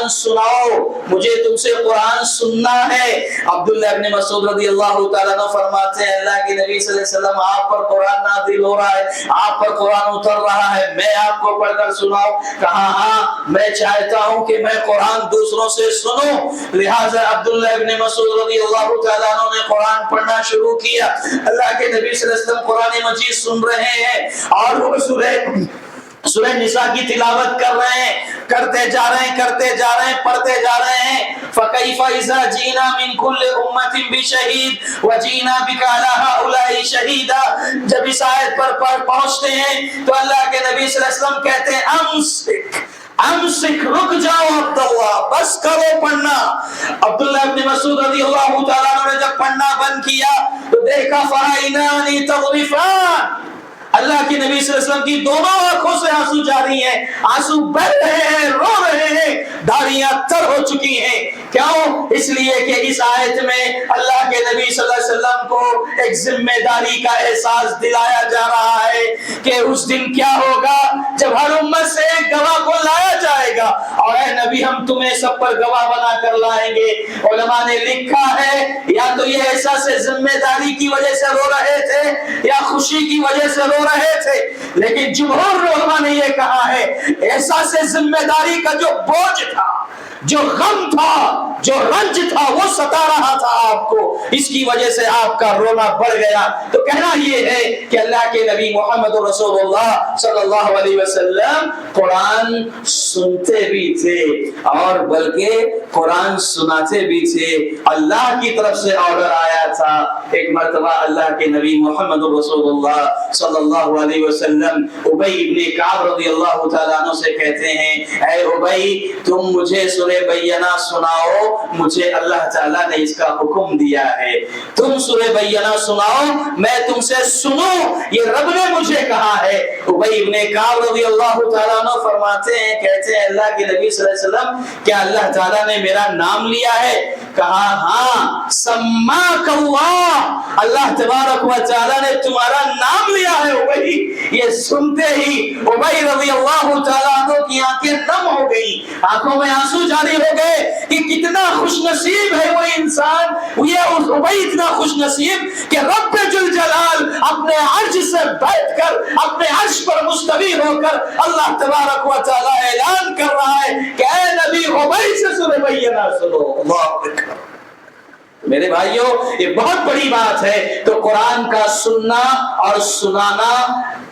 قرآن سناؤ، مجھے تم سے قرآن سننا ہے۔ عبداللہ ابن مسعود رضی اللہ تعالیٰ عنہ فرماتے ہیں اللہ کے نبی صلی اللہ علیہ وسلم آپ پر قرآن نازل ہو رہا ہے، آپ پر قرآن اتر رہا ہے، میں آپ کو پڑھ کر سناؤں؟ کہا ہاں میں چاہتا ہوں کہ میں قرآن دوسروں سے سنوں۔ لہٰذا عبداللہ ابن مسعود رضی اللہ تعالیٰ عنہ نے قرآن پڑھنا شروع کیا۔ اللہ کے نبی صلی اللہ علیہ وسلم قرآن مجید سن رہے ہیں اور وہ سورہ نساء کی تلاوت کر رہے ہیں، کرتے جا رہے ہیں، پڑھتے جا رہے ہیں۔ فَكَيْفَ إِذَا جِئْنَا مِنْ كُلِّ أُمَّةٍ بِشَهِيدٍ وَجِئْنَا بِكَ عَلَىٰ هَٰؤُلَاءِ شَهِيدًا۔ جب اس آیت پر پہنچتے ہیں تو اللہ کے نبی صلی اللہ علیہ وسلم کہتے ہیں امسک رک جاؤ عبداللہ، بس کرو پڑھنا۔ عبداللہ ابن مسعود رضی اللہ تعالیٰ عنہ نے جب پڑھنا بند کیا تو دیکھا فَعَيْنَانِ تَغْرِفَانِ، اللہ کی نبی صلی اللہ علیہ وسلم کی دونوں آنکھوں سے آنسو جاری ہیں، آنسو بہہ رہے ہیں، رو رہے ہیں، داڑیاں تر ہو چکی ہیں۔ کیوں؟ اس لیے کہ اس آیت میں اللہ کے نبی صلی اللہ علیہ وسلم کو ایک ذمہ داری کا احساس دلایا جا رہا ہے کہ اس دن کیا ہوگا جب ہر امت سے ایک گواہ کو لایا جائے گا، اور اے نبی ہم تمہیں سب پر گواہ بنا کر لائیں گے۔ علماء نے لکھا ہے یا تو یہ احساس ذمہ داری کی وجہ سے رو رہے تھے یا خوشی کی وجہ سے رو رہے تھے، لیکن جمہور علماء نے یہ کہا ہے احساس ذمہ داری کا جو بوجھ تھا، جو غم تھا، جو رنج تھا، وہ ستا رہا تھا آپ کو، اس کی وجہ سے آپ کا رونا بڑھ گیا۔ تو کہنا یہ ہے کہ اللہ کے نبی محمد رسول اللہ صلی اللہ علیہ وسلم قرآن سنتے بھی تھے اور بلکہ قرآن سناتے بھی تھے۔ اللہ کی طرف سے آرڈر آیا تھا۔ ایک مرتبہ اللہ کے نبی محمد رسول اللہ صلی اللہ علیہ وسلم ابی ابن کعب رضی اللہ تعالیٰ عنہ سے کہتے ہیں اے ابی تم مجھے سورہ بینہ سناؤ، مجھے اللہ تعالیٰ نے اس کا حکم دیا ہے، تم سورہ بینہ سناؤ میں تم سے سنوں، یہ رب نے مجھے کہا ہے۔ ابی ابن کعب رضی اللہ تعالیٰ عنہ فرماتے ہیں کہتے ہیں اللہ کے نبی صلی اللہ علیہ وسلم کیا اللہ تعالیٰ نے میرا نام لیا ہے؟ کہا ہاں سماک اللہ تبارک و تعالیٰ نے تمہارا نام لیا ہے ابی۔ یہ سنتے ہی ابی رضی اللہ تعالیٰ عنہ کی آنکھیں نم ہو گئی، آنکھوں میں آنسو جاری ہو گئے کہ کتنا خوش نصیب ہے وہ انسان، یہ ابی اتنا خوش نصیب کہ رب ذوالجلال اپنے عرش سے بیٹھ کر اپنے عرش پر مستوی ہو کر اللہ تبارک و تعالیٰ اعلان کر رہا ہے کہ اے نبی ابی سے سورہ بینہ سنو۔ اللہ اکبر۔ میرے بھائیوں یہ بہت بڑی بات ہے۔ تو قرآن کا سننا اور سنانا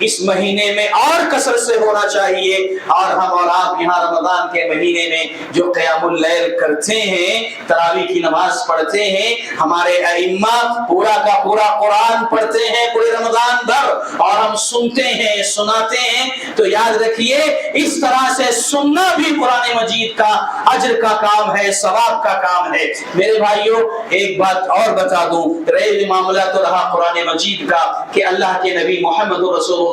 اس مہینے میں اور کثرت سے ہونا چاہیے، اور ہم اور آپ یہاں رمضان کے مہینے میں جو قیام اللیل کرتے ہیں، تراویح کی نماز پڑھتے ہیں، ہمارے ائمہ پورا کا پورا قرآن پڑھتے ہیں پورے رمضان بھر، اور ہم سنتے ہیں سناتے ہیں، تو یاد رکھیے اس طرح سے سننا بھی قرآن مجید کا اجر کا کام ہے، ثواب کا کام ہے۔ میرے بھائیوں ایک بات اور بتا دوں، رہے معاملہ تو رہا قرآن مجید کا کہ اللہ کے نبی محمد رسول اللہ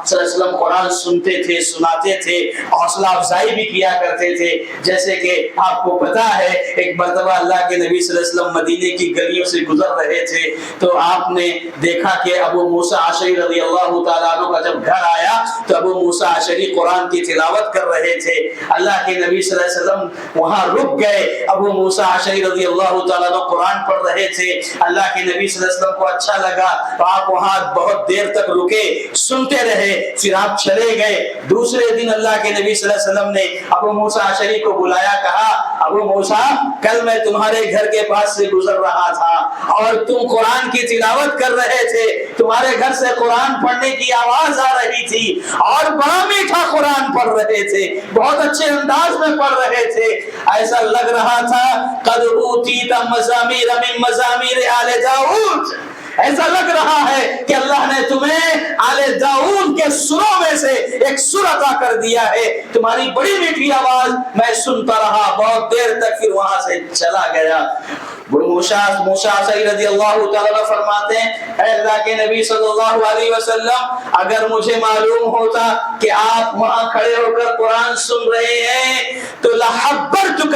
صلی اللہ علیہ وسلم قرآن سنتے تھے، سناتے تھے، حوصلہ افزائی بھی کیا کرتے تھے۔ جیسے کہ آپ کو پتا ہے ایک مرتبہ اللہ کے نبی صلی اللہ علیہ وسلم مدینے کی گلیوں سے گزر رہے تھے تو آپ نے دیکھا کہ ابو موسیٰ اشعری رضی اللہ تعالیٰ عنہ کا جب گھر آیا تو ابو موسیٰ اشعری قرآن کی تلاوت کر رہے تھے۔ اللہ کے نبی صلی اللہ علیہ وسلم وہاں رک گئے، ابو موسیٰ اشعری رضی اللہ تعالیٰ عنہ قرآن پڑھ رہے تھے۔ اللہ کے نبی صلی اللہ علیہ وسلم کو اچھا لگا تو آپ وہاں بہت دیر تک رکے، سنتے رہے، پھر آپ چلے گئے۔ دوسرے دن اللہ کے نبی صلی اللہ علیہ وسلم نے ابو موسیٰ اشعری کو بلایا، کہا ابو موسیٰ کل میں تمہارے گھر کے پاس سے گزر رہا تھا اور تم قرآن کی تلاوت کر رہے تھے، تمہارے گھر سے قرآن پڑھنے کی آواز آ رہی تھی اور بڑا میٹھا قرآن پڑھ رہے تھے، بہت اچھے انداز میں پڑھ رہے تھے، ایسا لگ رہا تھا قد اوتیت مزامیر من مزامیر آل داؤد، ایسا لگ رہا ہے کہ اللہ نے تمہیں آل داؤد کے سروں میں سے ایک سر عطا کر دیا ہے، تمہاری بڑی میٹھی آواز میں سنتا رہا بہت دیر تک، پھر وہاں سے چلا گیا۔ موسیٰ اشعری رضی اللہ تعالیٰ عنہ فرماتے ہیں اے اللہ کے نبی صلی اللہ علیہ وسلم اگر مجھے معلوم ہوتا کہ آپ وہاں کھڑے ہو کر قرآن سن رہے ہیں تو لحبرتک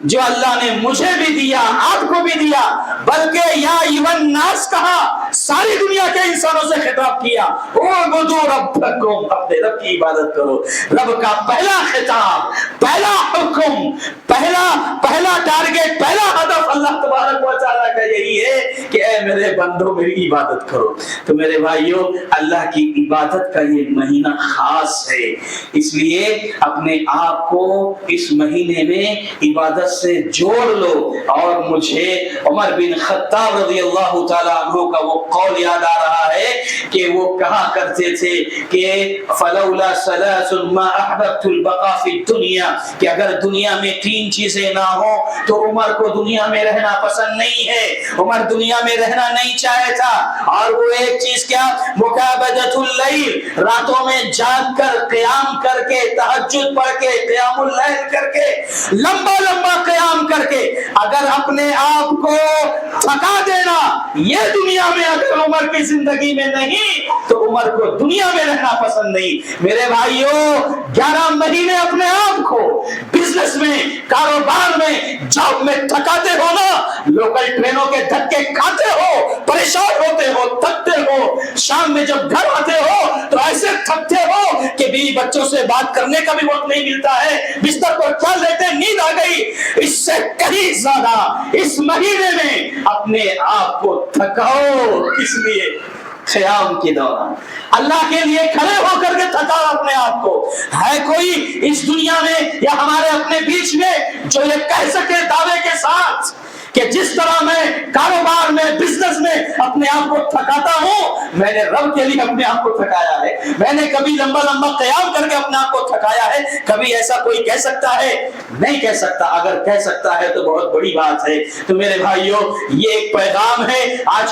جو اللہ نے مجھے بھی دیا آپ کو بھی دیا، بلکہ یا ایون ناس کہا، ساری دنیا کے انسانوں سے خطاب کیا، اعبدوا ربکم، اپنے رب کی عبادت کرو۔ رب کا پہلا خطاب، پہلا حکم، پہلا ٹارگٹ، پہلا ہدف اللہ تبارک و تعالیٰ کا یہی ہے کہ اے میرے بندو میری عبادت کرو۔ تو میرے بھائیوں، اللہ کی عبادت کا یہ مہینہ خاص ہے، اس لیے اپنے آپ کو اس مہینے میں عبادت سے جوڑ لو۔ اور مجھے عمر بن خطاب رضی اللہ تعالیٰ عنہ کا وہ قول یاد آ رہا ہے کہ وہ کہا کرتے تھے کہ فلولا ثلاث ما احببت البقاء فی الدنیا، کہ اگر دنیا میں تین چیزیں نہ ہوں تو عمر کو دنیا میں رہنا پسند نہیں ہے، عمر دنیا میں رہنا نہیں چاہے تھا۔ اور وہ ایک چیز کیا؟ مکابدۃ اللیل، راتوں میں جاگ کر قیام کر کے، تہجد پڑھ کے، قیام اللیل کر کے، لمبا لمبا قیام کر کے اگر اپنے آپ کو تھکا دینا، یہ دنیا میں اگر عمر کی زندگی میں نہیں تو عمر کو دنیا میں رہنا پسند نہیں۔ میرے بھائیوں، 11 مہینے اپنے آپ کو بزنس میں، کاروبار میں، جاب میں تھکاتے ہو نا، لوکل ٹرینوں کے دھکے کھاتے ہو، پریشان ہوتے ہو، تھکتے ہو، شام میں جب گھر آتے ہو تو ایسے تھکتے ہو کہ بیوی بچوں سے بات کرنے کا بھی وقت نہیں ملتا ہے، بستر پر چل لیتے، نیند آ گئی۔ اس سے کہیں زیادہ اس مہینے میں اپنے آپ کو تھکاؤ، اس لیے قیام کے دوران اللہ کے لیے کھڑے ہو کر کے تھکاؤ اپنے آپ کو۔ ہے کوئی اس دنیا میں یا ہمارے اپنے بیچ میں جو یہ کہہ سکے دعوے کے ساتھ کہ جس طرح میں کاروبار میں، بزنس میں اپنے آپ کو تھکاتا ہوں، میں نے رب کے لیے اپنے آپ کو تھکایا ہے؟ میں نے کبھی لمبا لمبا قیام کر کے اپنے آپ کو تھکایا ہے؟ کبھی ایسا کوئی کہہ سکتا ہے؟ نہیں کہہ سکتا۔ اگر کہہ سکتا ہے تو بہت بڑی بات ہے۔ تو میرے بھائیوں، یہ ایک پیغام ہے آج